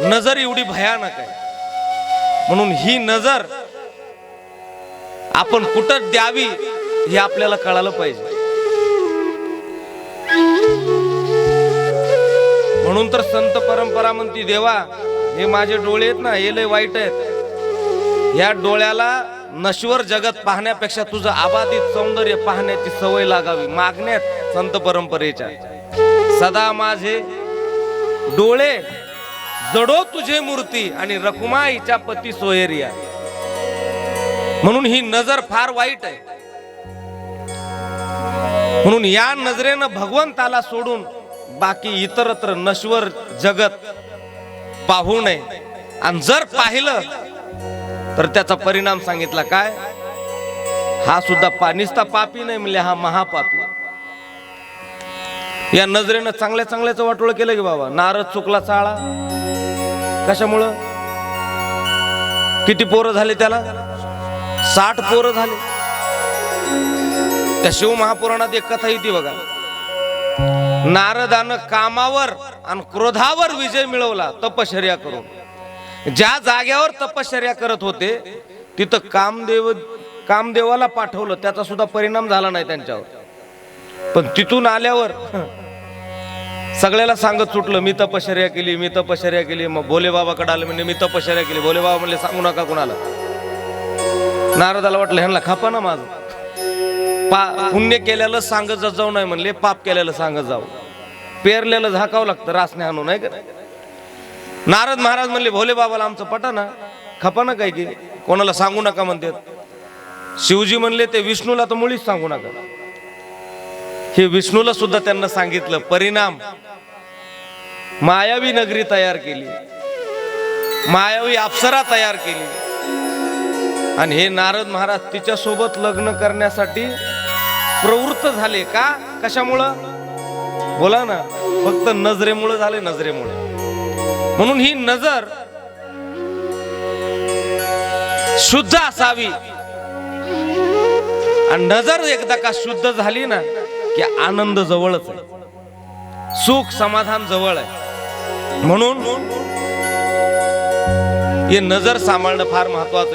नजर एवढी भयानक आहे. म्हणून ही नजर आपण कुठं द्यावी हे आपल्याला कळालं पाहिजे. म्हणून तर संत परंपरा म्हणती, देवा हे माझे डोळे आहेत ना, हे लय वाईट आहेत. या डोळ्याला नश्वर जगत पाहण्यापेक्षा तुझं अबाधित सौंदर्य पाहण्याची सवय लागावी मागण्यात संत परंपरेच्या. सदा माझे डोळे जडो तुझे मूर्ती आणि रखुमाईच्या पती सोयरिया. म्हणून ही नजर फार वाईट आहे. म्हणून या नजरेनं भगवंताला सोडून बाकी इतरत्र नश्वर जगत पाहू नये. आणि जर पाहिलं तर त्याचा परिणाम सांगितला काय, हा सुद्धा निस्ता पापी नाही म्हणले, हा महापापी. या नजरेनं चांगल्या चांगल्याचं वाटोळ केलं की बाबा. नारद चुकला चाळा, कशामुळं? किती पोरं झाले त्याला? 60 पोरं झाले. त्या शिव महापुराणात एक कथा येते बघा. नारदानं कामावर आणि क्रोधावर विजय मिळवला तपश्चर्या करून. ज्या जाग्यावर तपश्चर्या करत होते तिथं कामदेवाला पाठवलं, त्याचा सुद्धा परिणाम झाला नाही त्यांच्यावर. पण तिथून आल्यावर सगळ्याला सांगत सुटलं, मी तपश्चर्या केली, मी तपश्चर्या केली. मग भोले बाबाकडे आले, म्हणजे मी तपश्चर्या केली. भोले बाबा म्हणले सांगू नका कुणाला. नारदाला वाटलं ह्यांना खापा ना माझं. पुण्य केल्याला सांगत जाऊ नाही म्हणले, पाप केल्याला सांगत जाऊ. पेरलेलं झाकावं लागतं रासने आणून, नाही का? नारद महाराज म्हणले भोले बाबाला आमचं पटा ना, खपा ना काय की कोणाला सांगू नका म्हणतात. शिवजी म्हणले ते विष्णूला तर मुळीच सांगू नका. हे विष्णूला सुद्धा त्यांना सांगितलं. परिणाम, मायावी नगरी तयार केली, मायावी अप्सरा तयार केली. आणि हे नारद महाराज तिच्या सोबत लग्न करण्यासाठी प्रवृत्त झाले. का? कशामुळं? बोला ना. फक्त नजरेमुळे झाले, नजरेमुळे. म्हणून ही नजर शुद्ध असावी. आणि नजर एकदा का शुद्ध झाली ना की आनंद जवळच आहे, सुख समाधान जवळ आहे. म्हणून हे नजर सांभाळणं फार महत्वाचं आहे.